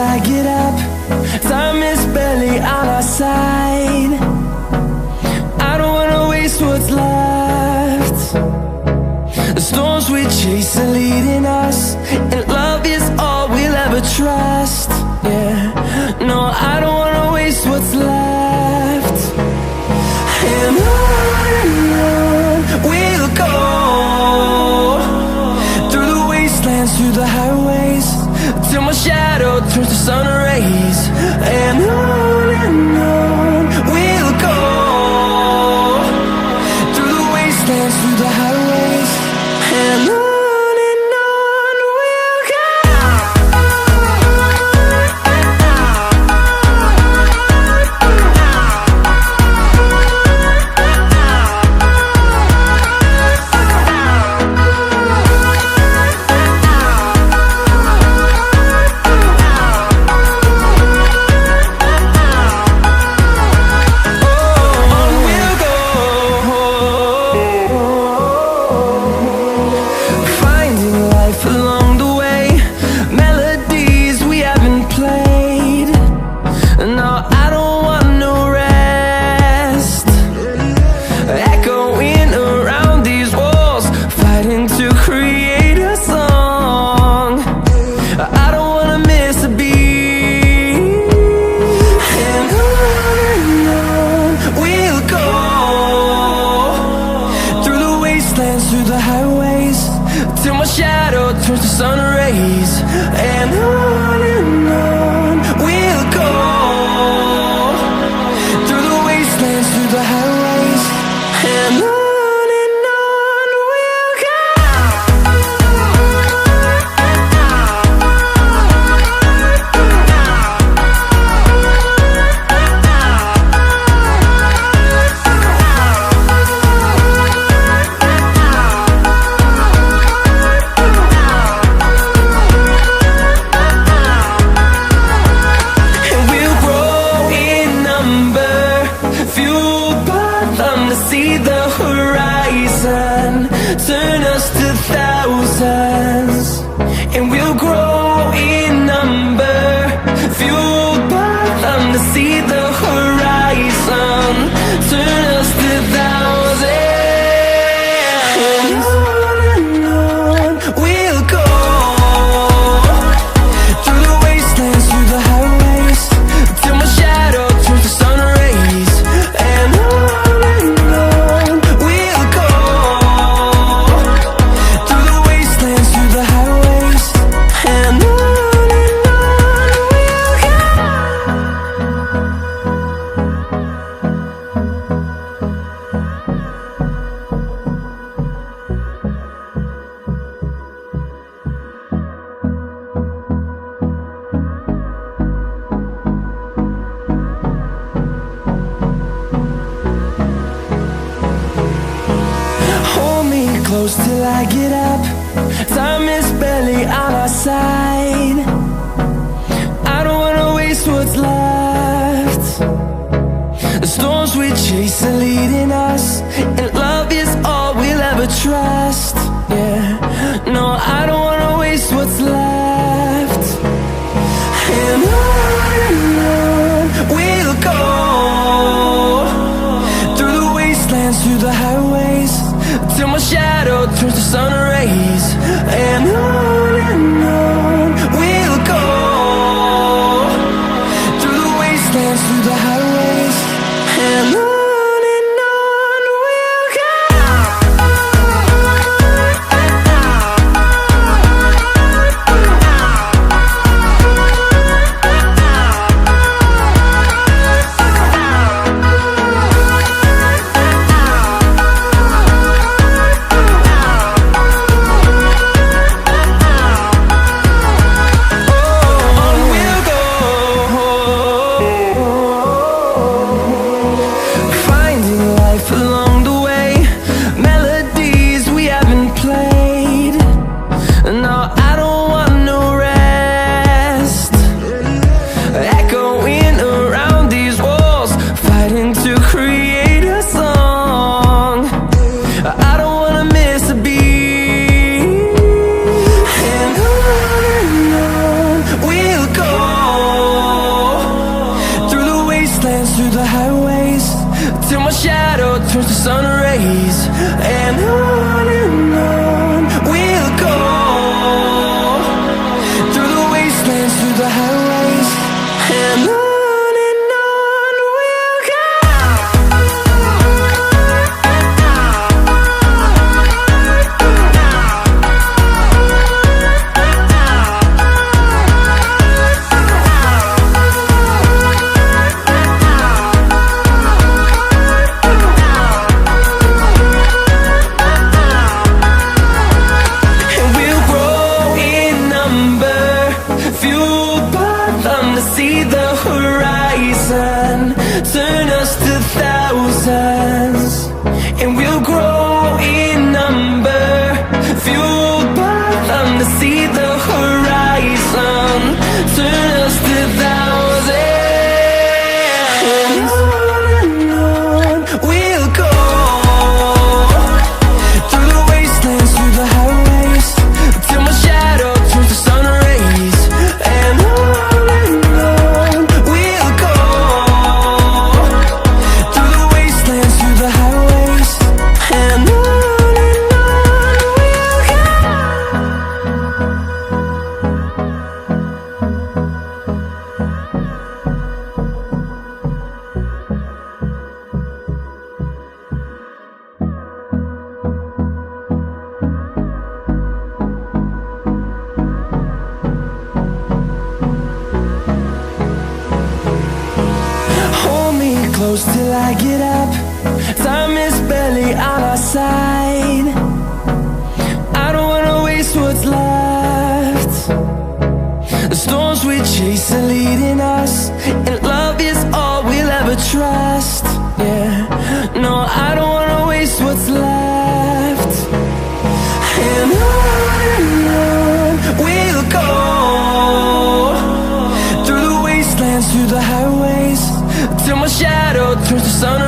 I get up. Time is barely on our side. I don't wanna waste what's left. The storms we chase are leading us, and love is all we'll ever trust. Yeah, no, I don't wanna waste what's left. And on we'll go, through the wastelands, through the highways, till my shadow turns to sun rays. And on we'll go, through the wastelands, through the highways, and on we'll go. Through the highways, till my shadow turns to sun rays. And on we'll go, through the wastelands, through the highways, and on we'll go. See the horizon, turn us to thousands, and we'll grow in number, fueled by them. To see the horizon, turn us to thousands, and on we'll go, through the wastelands, through the highways, till my shadow turns to sun rays. And close till I get up. Time is barely on our side. I don't wanna waste what's left. The storms we chase are leading us, and love is all we'll ever trust. Yeah, no, I don't wanna waste what's left. And on we'll go, through the wastelands, through the highways, till my shadow turns to sun rays. And on we'll go, through the wastelands, through the highways, and on. highways, till my shadow turns to sun rays. And on we'll go, through the wastelands, through the highways. And on we'll go. See the horizon, turn us to thousands, and we'll grow in number, fueled by them to see the horizon, turn us to thousands. And on we'll go, through the wastelands, through the highways, till my shadow turns to sun rays. And close till I get up, time is barely on our side. I don't wanna waste what's left. The storms we chase are leading us, and love is all we'll ever trust. Yeah, no, I don't wanna waste what's left. And on we'll go, through the wastelands, through the highways, till my shadow turns to sun